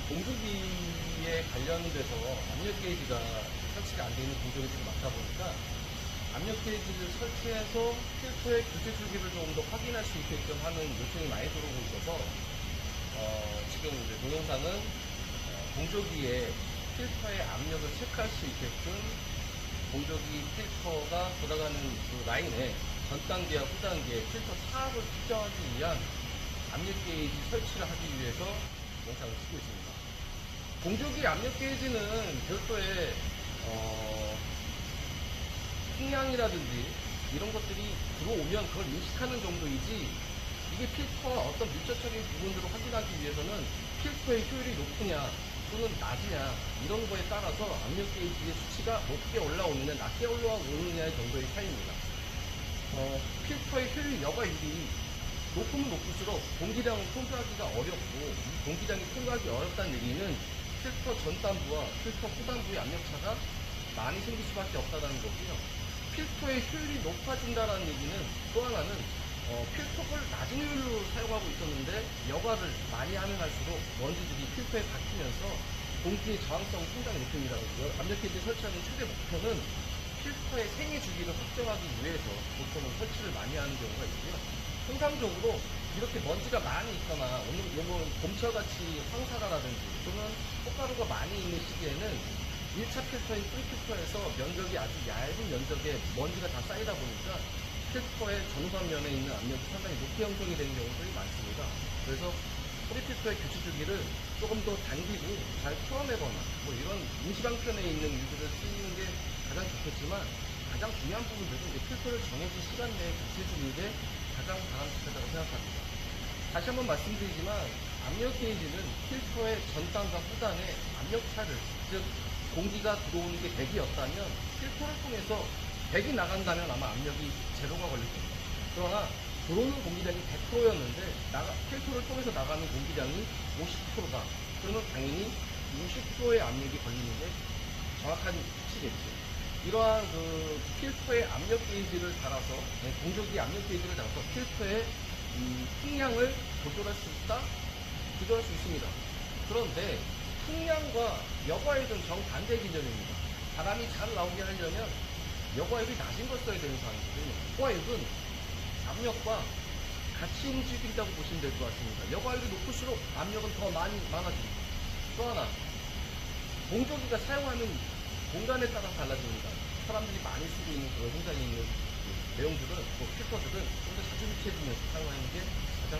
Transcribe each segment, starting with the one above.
공조기에 관련돼서 압력 게이지가 설치가 안 되어 있는 공조기 좀 많다 보니까 압력 게이지를 설치해서 필터의 교체 주기를 조금 더 확인할 수 있게끔 하는 요청이 많이 들어오고 있어서 지금 이제 동영상은 공조기에 필터의 압력을 체크할 수 있게끔 공조기 필터가 돌아가는 그 라인에 전 단계와 후 단계 필터 타압을 측정하기 위한 압력 게이지 설치를 하기 위해서 영상을 찍고 있습니다. 공조기 압력 게이지는 별도의 풍량이라든지 이런 것들이 들어오면 그걸 인식하는 정도이지, 이게 필터와 어떤 밀접적인 부분들을 확인하기 위해서는 필터의 효율이 높으냐 또는 낮으냐 이런 거에 따라서 압력 게이지의 수치가 높게 올라오느냐 낮게 올라오느냐의 정도의 차이입니다. 필터의 효율 여과율이 높으면 높을수록 공기량을 통과하기가 어렵고, 이 공기량이 통과하기 어렵다는 얘기는 필터 전단부와 필터 후단부의 압력차가 많이 생길 수밖에 없다는 거고요. 필터의 효율이 높아진다는 얘기는 또 하나는 필터를 낮은 효율로 사용하고 있었는데 여과를 많이 하면 할수록 먼지들이 필터에 박히면서 공기의 저항성을 상당히 높입니다. 압력 게이지 설치하는 최대 목표는 필터의 생애 주기를 확정하기 위해서 보통은 설치를 많이 하는 경우가 있고요. 통상적으로 이렇게 먼지가 많이 있거나 오늘 봄철같이 황사라든지 또는 꽃가루가 많이 있는 시기에는 1차 필터인 프리필터에서 면적이 아주 얇은 면적에 먼지가 다 쌓이다 보니까 필터의 전선면에 있는 압력이 상당히 높게 형성이 되는 경우들이 많습니다. 그래서 프리필터의 교체 주기를 조금 더 당기고 잘 풀어내거나 뭐 이런 임시방편에 있는 일들을 쓰는 게 가장 좋겠지만, 가장 중요한 부분들은 이제 필터를 정해진 시간 내에 교체 주는 게 가장 바람직하다고 생각합니다. 다시 한번 말씀드리지만 압력 게이지는 필터의 전단과 후단의 압력차를, 즉 공기가 들어오는 게 100이었다면 필터를 통해서 100이 나간다면 아마 압력이 제로가 걸릴 겁니다. 그러나 들어오는 공기량이 100%였는데 필터를 통해서 나가는 공기량이 50%다. 그러면 당연히 50%의 압력이 걸리는 게 정확한 수치겠죠. 이러한 그 필터의 압력 게이지를 달아서, 공조기 압력 게이지를 달아서 필터의 풍량을 조절할 수 있다? 조절할 수 있습니다. 그런데 풍량과 여과율은 정반대 개념입니다. 바람이 잘 나오게 하려면 여과율이 낮은 걸 써야 되는 상황이거든요. 여과율은 압력과 같이 움직인다고 보시면 될 것 같습니다. 여과율이 높을수록 압력은 더 많아집니다. 또 하나, 공조기가 사용하는 공간에 따라 달라집니다. 사람들이 많이 쓰고 있는 그런 현장에 있는 내용들은, 필터들은 좀 더 자주 비춰지면서 사용하는 게 가장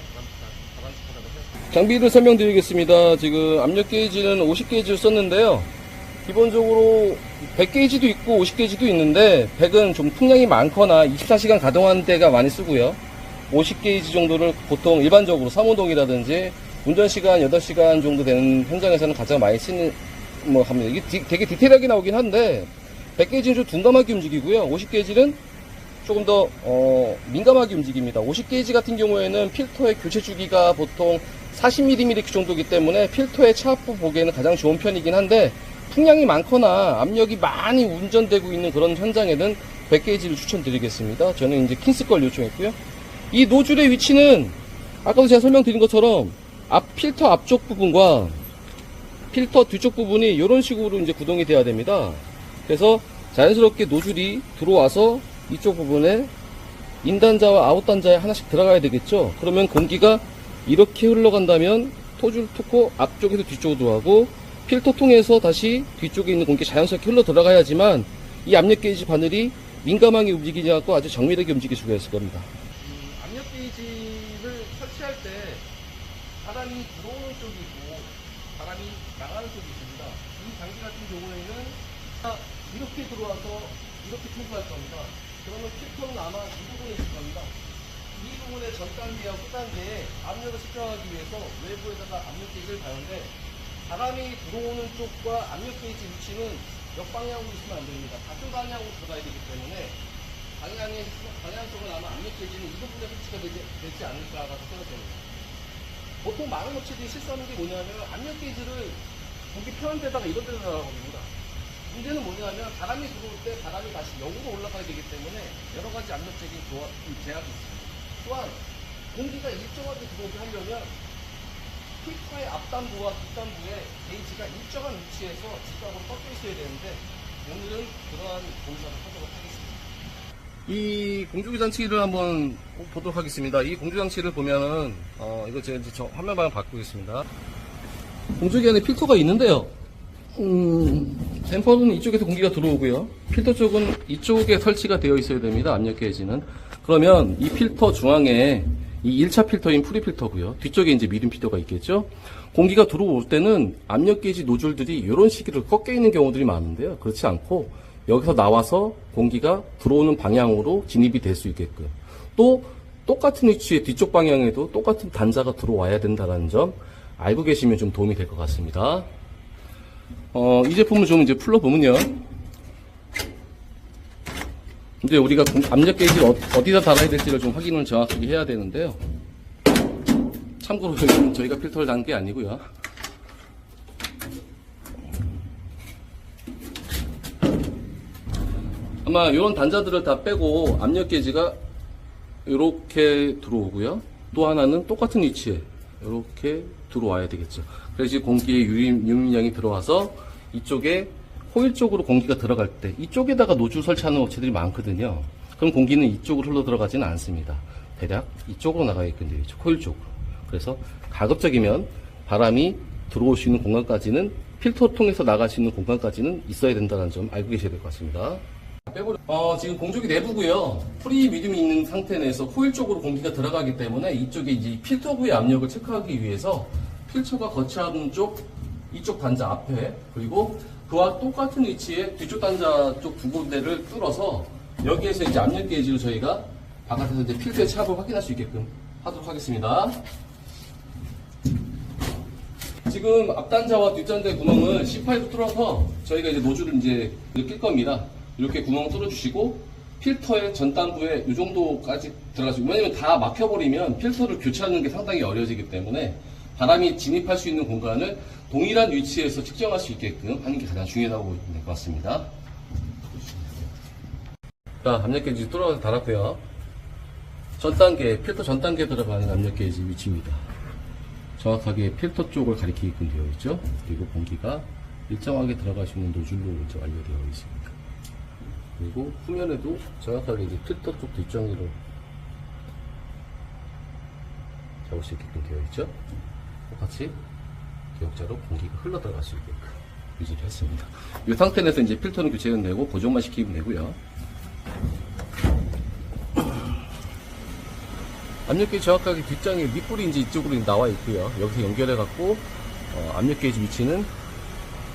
바람직하다고 생각합니다. 장비를 설명드리겠습니다. 지금 압력 게이지는 50게이지를 썼는데요. 기본적으로 100게이지도 있고 50게이지도 있는데 100은 좀 풍량이 많거나 24시간 가동하는 때가 많이 쓰고요. 50게이지 정도를 보통 일반적으로 사무동이라든지 운전시간 8시간 정도 되는 현장에서는 가장 많이 쓰는 합니다. 이게 되게 디테일하게 나오긴 한데 100게이지는 좀 둔감하게 움직이고요. 50게이지는 조금 더 민감하게 움직입니다. 50게이지 같은 경우에는 필터의 교체 주기가 보통 40mm 정도이기 때문에 필터의 차압부 보기에는 가장 좋은 편이긴 한데, 풍량이 많거나 압력이 많이 운전되고 있는 그런 현장에는 100게이지를 추천드리겠습니다. 저는 이제 킨스 걸 요청했고요. 이 노즐의 위치는 아까도 제가 설명드린 것처럼 필터 앞쪽 부분과 필터 뒤쪽 부분이 이런 식으로 이제 구동이 돼야 됩니다. 그래서 자연스럽게 노즐이 들어와서 이쪽 부분에 인단자와 아웃단자에 하나씩 들어가야 되겠죠. 그러면 공기가 이렇게 흘러간다면 토줄 토코 앞쪽에서 뒤쪽으로 들어가고, 필터 통해서 다시 뒤쪽에 있는 공기가 자연스럽게 흘러 들어가야지만 이 압력 게이지 바늘이 민감하게 움직이지 않고 아주 정밀하게 움직일 수가 있을 겁니다. 압력 게이지를 설치할 때 바람이 들어오는 쪽이 있고 바람이 나가는 쪽이 있습니다. 이 장비 같은 경우에는 이렇게 들어와서 이렇게 통과할 겁니다. 그러면 필터는 아마 이 부분에 있을 겁니다. 이 부분의 전 단계와 후 단계에 압력을 측정하기 위해서 외부에다가 압력 게이지를 다는데, 바람이 들어오는 쪽과 압력 게이지 위치는 역방향으로 있으면 안 됩니다. 같은 방향으로 들어가야 되기 때문에 방향성은 아마 압력 게이지는 이 부분에 설치가 되지 않을까라고 생각됩니다. 보통 많은 업체들이 실수하는 게 뭐냐면 압력 게이지를 거기 편한 데다가 이런 데다 달아버립니다. 문제는 뭐냐면 바람이 들어올 때 바람이 다시 0으로 올라가야 되기 때문에 여러 가지 압력적인 제약이 있습니다. 또한 공기가 일정하게 들어오게 하려면 필터의 앞단부와 뒷단부에 게이지가 일정한 위치에서 직각으로 꺾여 있어야 되는데 오늘은 그러한 공사를 하도록 하겠습니다. 이 공조기 장치를 한번 보도록 하겠습니다. 이 공조기 장치를 보면은 이거 제가 이제 화면 방향 바꾸겠습니다. 공조기 안에 필터가 있는데요. 댐퍼는 이쪽에서 공기가 들어오고요. 필터 쪽은 이쪽에 설치가 되어 있어야 됩니다. 압력 게이지는. 그러면 이 필터 중앙에 이 1차 필터인 프리 필터고요. 뒤쪽에 이제 미dim 필터가 있겠죠. 공기가 들어올 때는 압력 게이지 노즐들이 이런 식으로 꺾여 있는 경우들이 많은데요. 그렇지 않고 여기서 나와서 공기가 들어오는 방향으로 진입이 될 수 있게끔, 또 똑같은 위치에 뒤쪽 방향에도 똑같은 단자가 들어와야 된다는 점 알고 계시면 좀 도움이 될 것 같습니다. 이 제품을 좀 이제 풀러보면요. 이제 우리가 압력 게이지를 어디다 달아야 될지를 좀 확인을 정확하게 해야 되는데요. 참고로 저희가 필터를 단 게 아니고요. 아마 이런 단자들을 다 빼고 압력 게이지가 이렇게 들어오고요. 또 하나는 똑같은 위치에 이렇게 들어와야 되겠죠. 그래서 공기의 유입량이 들어와서 이쪽에 호일 쪽으로 공기가 들어갈 때 이쪽에다가 노즐 설치하는 업체들이 많거든요. 그럼 공기는 이쪽으로 흘러 들어가지는 않습니다. 대략 이쪽으로 나가게끔 되어 있죠. 코일 쪽으로. 그래서 가급적이면 바람이 들어올 수 있는 공간까지는, 필터 통해서 나갈 수 있는 공간까지는 있어야 된다는 점 알고 계셔야 될 것 같습니다. 지금 공조기 내부고요. 프리 미디움이 있는 상태 내에서 코일 쪽으로 공기가 들어가기 때문에 이쪽에 이제 필터부의 압력을 체크하기 위해서 필터가 거치하는 쪽, 이쪽 단자 앞에, 그리고 그와 똑같은 위치에 뒤쪽 단자 쪽 두 군데를 뚫어서 여기에서 이제 압력 게이지를 저희가 바깥에서 이제 필터의 차압을 확인할 수 있게끔 하도록 하겠습니다. 지금 앞단자와 뒷단자의 구멍을 C8로 뚫어서 저희가 이제 노즐을 이제 낄 겁니다. 이렇게 구멍을 뚫어주시고 필터의 전단부에 이 정도까지 들어가시고, 왜냐면 다 막혀버리면 필터를 교체하는 게 상당히 어려워지기 때문에 바람이 진입할 수 있는 공간을 동일한 위치에서 측정할 수 있게끔 하는 게 가장 중요하다고 보면 될 것 같습니다. 자, 압력 게이지 뚫어서 달았고요. 전단계, 필터 전단계에 들어가는 압력 게이지 위치입니다. 정확하게 필터 쪽을 가리키게끔 되어 있죠. 그리고 공기가 일정하게 들어갈 수 있는 노즐로 이제 완료되어 있습니다. 그리고 후면에도 정확하게 이제 필터 쪽 뒷정리로 잡을 수 있게끔 되어 있죠. 똑같이 기역자로 공기가 흘러 들어갈 수 있게끔 유지를 했습니다. 이 상태 내에서 이제 필터는 교체는 되고 고정만 시키면 되고요. 압력 게이지 정확하게 뒷장에 밑불이 이제 이쪽으로 나와 있고요. 여기서 연결해 갖고 압력 게이지 위치는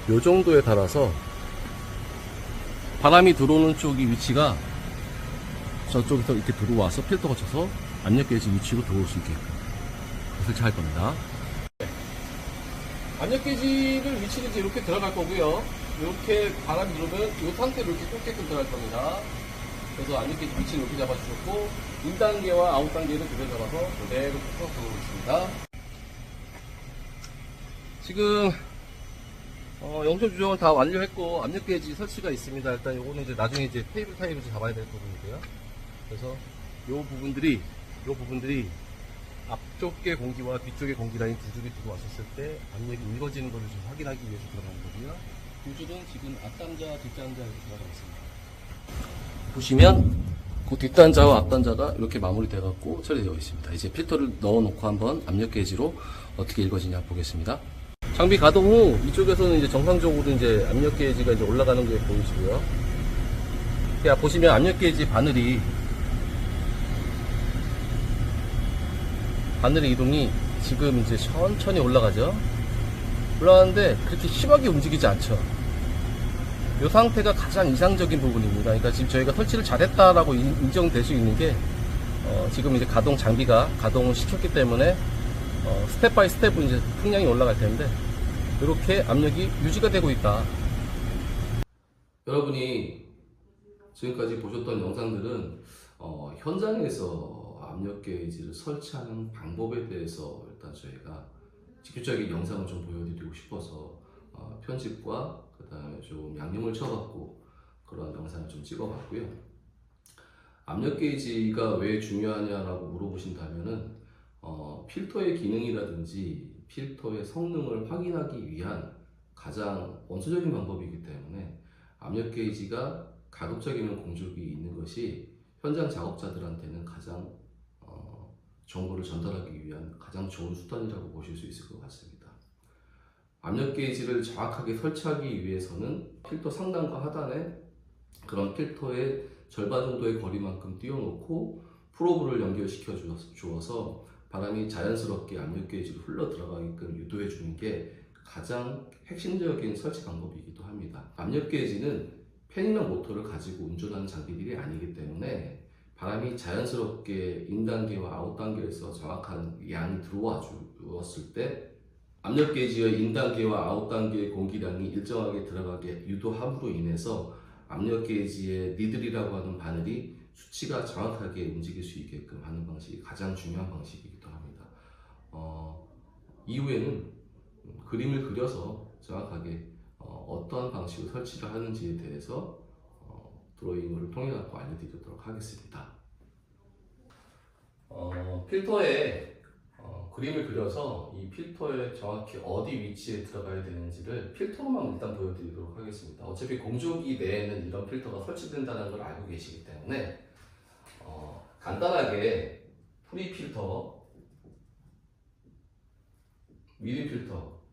이 정도에 달아서 바람이 들어오는 쪽이 위치가 저쪽에서 이렇게 들어와서 필터 거쳐서 압력 게이지 위치로 들어올 수 있게끔 설치할 겁니다. 압력 게이지를 위치를 이제 이렇게 들어갈 거고요. 이렇게 바람이 들어오면 이 상태로 이렇게 꽂게끔 들어갈 겁니다. 그래서 압력 게이지 위치를 이렇게 잡아주셨고 1단계와 아웃단계를 그대로 잡아서 그대로 쭉 들어오고 있습니다. 지금 영점 조정을 다 완료했고 압력 게이지 설치가 있습니다. 일단 요거는 이제 나중에 이제 테이블 타입을 잡아야 될 부분이고요. 그래서 요 부분들이 앞쪽의 공기와 뒤쪽의 공기 라인 두 줄이 들어왔었을 때 압력이 읽어지는 것을 좀 확인하기 위해서 들어가는 거고요. 두 줄은 지금 앞단자, 뒷단자 이렇게 들어가 있습니다. 보시면 그 뒷단자와 앞단자가 이렇게 마무리되어 갖고 처리되어 있습니다. 이제 필터를 넣어 놓고 한번 압력 게이지로 어떻게 읽어지냐 보겠습니다. 장비 가동 후 이쪽에서는 이제 정상적으로 이제 압력 게이지가 이제 올라가는 게 보이시고요. 자, 보시면 압력 게이지 바늘이 이동이 지금 이제 천천히 올라가죠. 올라가는데 그렇게 심하게 움직이지 않죠. 이 상태가 가장 이상적인 부분입니다. 그러니까 지금 저희가 설치를 잘했다라고 인정될 수 있는 게 지금 이제 장비가 가동을 시켰기 때문에 스텝 바이 스텝으로 이제 풍량이 올라갈 텐데 이렇게 압력이 유지가 되고 있다. 여러분이 지금까지 보셨던 영상들은 현장에서 압력 게이지를 설치하는 방법에 대해서 일단 저희가 직접적인 영상을 좀 보여드리고 싶어서 편집과 그 다음에 좀 양념을 쳐갖고 그런 영상을 좀 찍어봤고요. 압력 게이지가 왜 중요하냐라고 물어보신다면은 필터의 기능이라든지 필터의 성능을 확인하기 위한 가장 원초적인 방법이기 때문에 압력 게이지가 가급적이면 공조기 있는 것이 현장 작업자들한테는 가장 정보를 전달하기 위한 가장 좋은 수단이라고 보실 수 있을 것 같습니다. 압력 게이지를 정확하게 설치하기 위해서는 필터 상단과 하단에 그런 필터의 절반 정도의 거리만큼 띄워놓고 프로브를 연결시켜 주어서 바람이 자연스럽게 압력 게이지로 흘러 들어가게끔 유도해 주는 게 가장 핵심적인 설치 방법이기도 합니다. 압력 게이지는 팬이나 모터를 가지고 운전하는 장비들이 아니기 때문에 바람이 자연스럽게 인 단계와 아웃 단계에서 정확한 양이 들어와 주었을 때 압력 게이지의 인 단계와 아웃 단계의 공기량이 일정하게 들어가게 유도함으로 인해서 압력 게이지의 니들이라고 하는 바늘이 수치가 정확하게 움직일 수 있게끔 하는 방식이 가장 중요한 방식이기도 합니다. 이후에는 그림을 그려서 정확하게 어떠한 방식으로 설치를 하는지에 대해서 드로잉을 통해 갖고 알려드리도록 하겠습니다. 필터에 그림을 그려서 이 필터에 정확히 어디 위치에 들어가야 되는지를 필터로만 일단 보여드리도록 하겠습니다. 어차피 공조기 내에는 이런 필터가 설치된다는 걸 알고 계시기 때문에 간단하게 프리 필터, 미디 필터,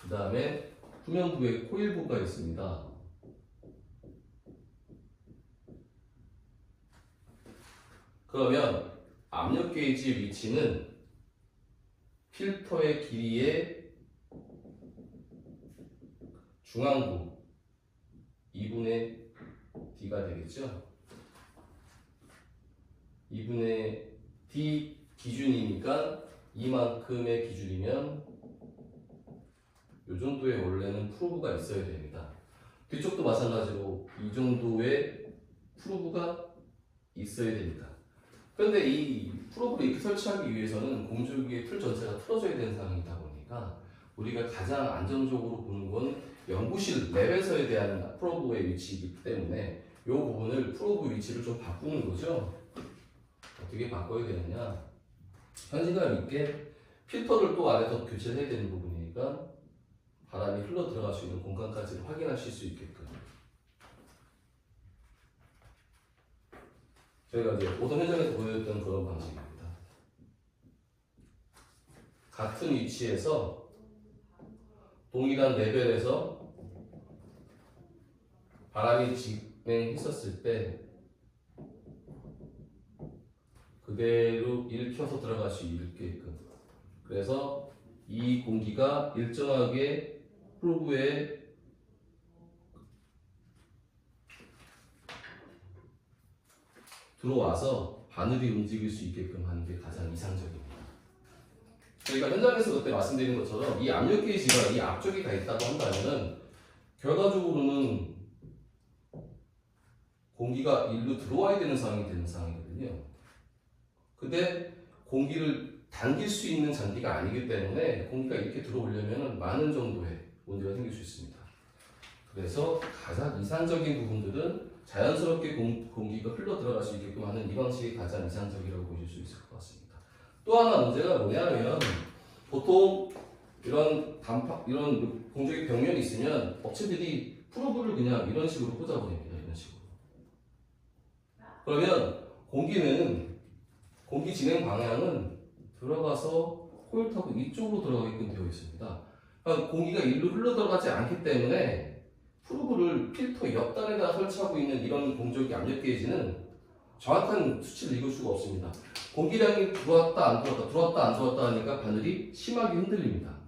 그 다음에 후면부에 코일부가 있습니다. 그러면 압력 게이지 위치는 필터의 길이의 중앙부 2분의 D가 되겠죠. 2분의 D 기준이니까 이만큼의 기준이면 이 정도의 원래는 프로브가 있어야 됩니다. 뒤쪽도 마찬가지로 이 정도의 프로브가 있어야 됩니다. 그런데 이 프로브를 이렇게 설치하기 위해서는 공조기의 틀 전체가 틀어져야 되는 상황이다 보니까 우리가 가장 안정적으로 보는 건 연구실 랩에서에 대한 프로브의 위치이기 때문에 이 부분을 프로브 위치를 좀 바꾸는 거죠. 어떻게 바꿔야 되느냐, 현실감 있게 필터를 또 안에서 교체를 해야 되는 부분이니까 바람이 흘러 들어갈 수 있는 공간까지 확인하실 수 있게끔 저희가 이제 보통 현장에서 보여줬던 그런 방식입니다. 같은 위치에서 동일한 레벨에서 바람이 진행했었을 때 그대로 일켜서 들어갈 수 있게끔, 그래서 이 공기가 일정하게 프로브에 들어와서 바늘이 움직일 수 있게끔 하는 게 가장 이상적입니다. 저희가 현장에서 그때 말씀드린 것처럼 이 압력 게이지가 이 앞쪽에 가 있다고 한다면은 결과적으로는 공기가 일로 들어와야 되는 상황이 되는 상황이거든요. 근데 공기를 당길 수 있는 장비가 아니기 때문에 공기가 이렇게 들어오려면 많은 정도의 문제가 생길 수 있습니다. 그래서 가장 이상적인 부분들은 자연스럽게 공기가 흘러 들어갈 수 있게끔 하는 이 방식이 가장 이상적이라고 보실 수 있을 것 같습니다. 또 하나 문제가 뭐냐면 보통 이런 공조기 벽면이 있으면 업체들이 프로브를 그냥 이런 식으로 꽂아버립니다. 이런 식으로. 그러면 공기 진행 방향은 들어가서 코일 타고 이쪽으로 들어가게끔 되어 있습니다. 그러니까 공기가 일로 흘러 들어가지 않기 때문에 프로브를 필터 옆단에다 설치하고 있는 이런 공조기 압력 게이지는 정확한 수치를 읽을 수가 없습니다. 공기량이 들어왔다 안 들어왔다 들어왔다 안 들어왔다 하니까 바늘이 심하게 흔들립니다.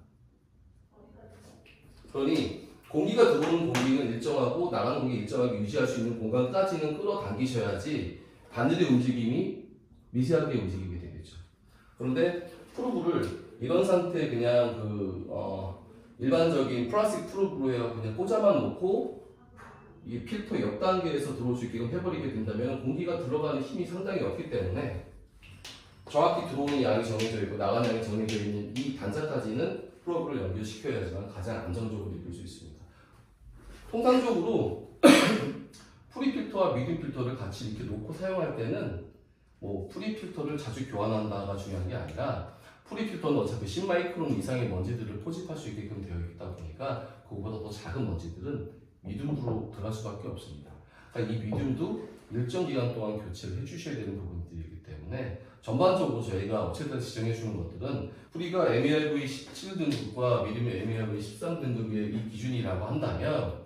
그러니 공기가 들어오는 공기는 일정하고 나가는 공기 일정하게 유지할 수 있는 공간까지는 끌어당기셔야지 바늘의 움직임이 미세하게 움직이게 되겠죠. 그런데 프로브를 이런 상태에 그냥 일반적인 플라스틱 프로브로 그냥 꽂아만 놓고 이 필터 옆 단계에서 들어올 수 있게끔 해버리게 된다면 공기가 들어가는 힘이 상당히 없기 때문에 정확히 들어오는 양이 정해져 있고 나가는 양이 정해져 있는 이 단자까지는 프로브를 연결시켜야지만 가장 안정적으로 이끌 수 있습니다. 통상적으로 프리 필터와 미디 필터를 같이 이렇게 놓고 사용할 때는 뭐 프리 필터를 자주 교환한다가 중요한 게 아니라 프리 필터는 어차피 10마이크론 이상의 먼지들을 포집할 수 있게끔 되어 있다 보니까 그거보다 더 작은 먼지들은 미디움으로 들어갈 수밖에 없습니다. 그러니까 이 미디움도 일정 기간 동안 교체를 해주셔야 되는 부분들이기 때문에 전반적으로 저희가 업체들 지정해 주는 것들은 프리가 MERV 17등급과 미디움의 MERV 13등급의 이 기준이라고 한다면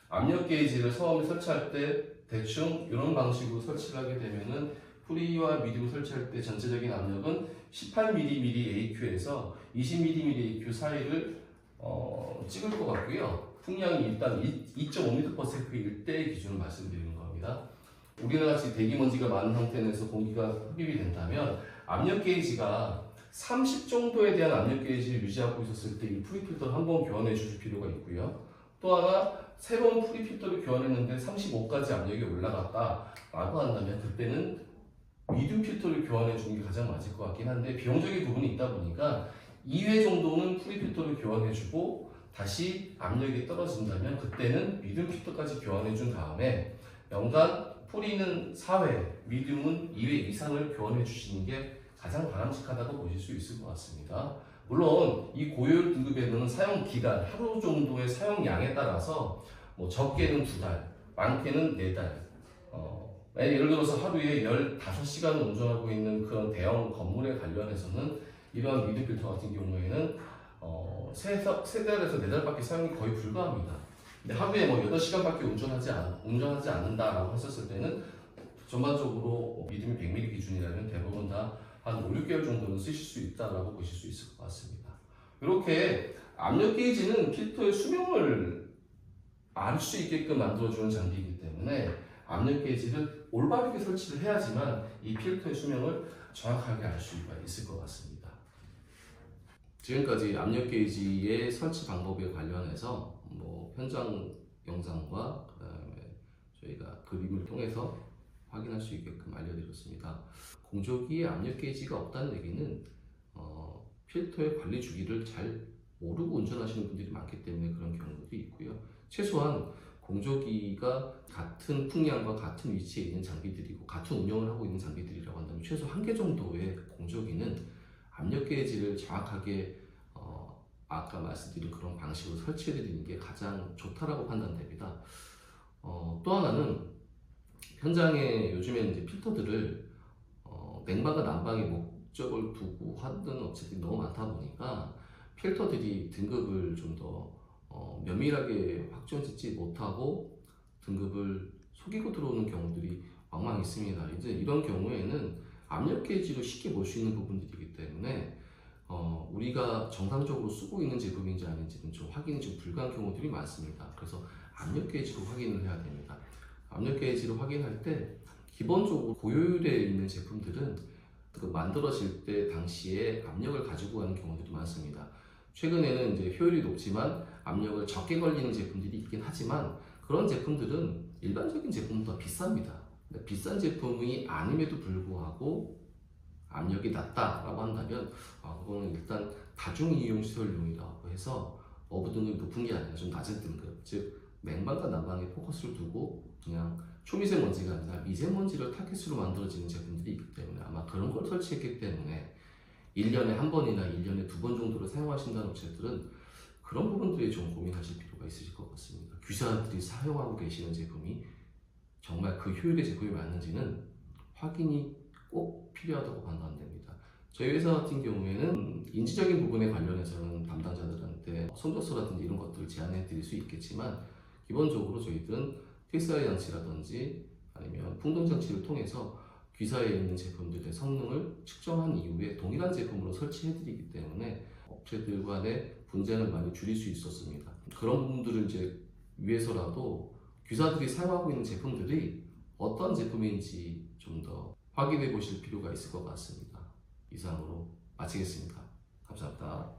압력 게이지를 처음에 설치할 때 대충 이런 방식으로 설치를 하게 되면은 프리와 미디움 설치할 때 전체적인 압력은 18mm AQ에서 20mm AQ 사이를 찍을 것 같고요. 풍량이 일단 2.5m/s일 때의 기준을 말씀드리는 겁니다. 우리나라 같이 대기먼지가 많은 상태에서 공기가 흡입이 된다면 압력 게이지가 30 정도에 대한 압력 게이지를 유지하고 있었을 때 이 프리 필터를 한번 교환해 주실 필요가 있고요. 또 하나 새로운 프리 필터를 교환했는데 35까지 압력이 올라갔다라고 한다면 그때는 미디움 필터를 교환해 주는 게 가장 맞을 것 같긴 한데 비용적인 부분이 있다 보니까 2회 정도는 프리 필터를 교환해 주고 다시 압력이 떨어진다면 그때는 미디움 필터까지 교환해 준 다음에 연간 프리는 4회, 미디움은 2회 이상을 교환해 주시는 게 가장 바람직하다고 보실 수 있을 것 같습니다. 물론 이 고효율 등급에는 사용 기간, 하루 정도의 사용량에 따라서 뭐 적게는 2달, 많게는 4달. 예를 들어서 하루에 15시간 운전하고 있는 그런 대형 건물에 관련해서는 이러한 미디움 필터 같은 경우에는 3달에서 4달밖에 사용이 거의 불가합니다. 근데 하루에 뭐 8시간밖에 운전하지 않는다라고 했었을 때는 전반적으로 미디움이 100mm 기준이라면 대부분 다 한 5, 6개월 정도는 쓰실 수 있다라고 보실 수 있을 것 같습니다. 이렇게 압력 게이지는 필터의 수명을 알 수 있게끔 만들어주는 장비이기 때문에 압력 게이지를 올바르게 설치를 해야지만 이 필터의 수명을 정확하게 알 수가 있을 것 같습니다. 지금까지 압력 게이지의 설치 방법에 관련해서 뭐 현장 영상과 그다음에 저희가 그림을 통해서 확인할 수 있게끔 알려드렸습니다. 공조기에 압력 게이지가 없다는 얘기는 필터의 관리 주기를 잘 모르고 운전하시는 분들이 많기 때문에 그런 경우도 있고요. 최소한 공조기가 같은 풍량과 같은 위치에 있는 장비들이고 같은 운영을 하고 있는 장비들이라고 한다면 최소 1개 정도의 공조기는 압력 게이지를 정확하게 아까 말씀드린 그런 방식으로 설치해 드리는 게 가장 좋다라고 판단됩니다. 또 하나는 현장에 요즘에 이제 필터들을 냉방과 난방의 목적을 두고 하는 업체들이 너무 많다 보니까 필터들이 등급을 좀 더 면밀하게 확정짓지 못하고 등급을 속이고 들어오는 경우들이 왕왕 있습니다. 이제 이런 경우에는 압력 게이지로 쉽게 볼 수 있는 부분들이기 때문에 우리가 정상적으로 쓰고 있는 제품인지 아닌지는 좀 확인이 좀 불가한 경우들이 많습니다. 그래서 압력 게이지로 확인을 해야 됩니다. 압력 게이지로 확인할 때 기본적으로 고효율에 있는 제품들은 그 만들어질 때 당시에 압력을 가지고 가는 경우들이 많습니다. 최근에는 이제 효율이 높지만 압력을 적게 걸리는 제품들이 있긴 하지만 그런 제품들은 일반적인 제품보다 비쌉니다. 비싼 제품이 아님에도 불구하고 압력이 낮다라고 한다면 그거는 일단 다중이용시설용이라고 해서 어부 등급이 높은 게 아니라 좀 낮은 등급, 즉 냉방과 난방에 포커스를 두고 그냥 초미세먼지가 아니라 미세먼지를 타겟으로 만들어지는 제품들이 있기 때문에 아마 그런 걸 설치했기 때문에 1년에 한 번이나 1년에 2번 정도로 사용하신다는 업체들은 그런 부분들에 좀 고민하실 필요가 있으실 것 같습니다. 귀사들이 사용하고 계시는 제품이 정말 그 효율의 제품이 맞는지는 확인이 꼭 필요하다고 판단됩니다. 저희 회사 같은 경우에는 인지적인 부분에 관련해서는 담당자들한테 손적서라든지 이런 것들을 제안해 드릴 수 있겠지만 기본적으로 저희들은 TSI 장치라든지 아니면 풍동 장치를 통해서 귀사에 있는 제품들의 성능을 측정한 이후에 동일한 제품으로 설치해 드리기 때문에 업체들 간의 분쟁을 많이 줄일 수 있었습니다. 그런 부분들을 이제 위해서라도 귀사들이 사용하고 있는 제품들이 어떤 제품인지 좀 더 확인해 보실 필요가 있을 것 같습니다. 이상으로 마치겠습니다. 감사합니다.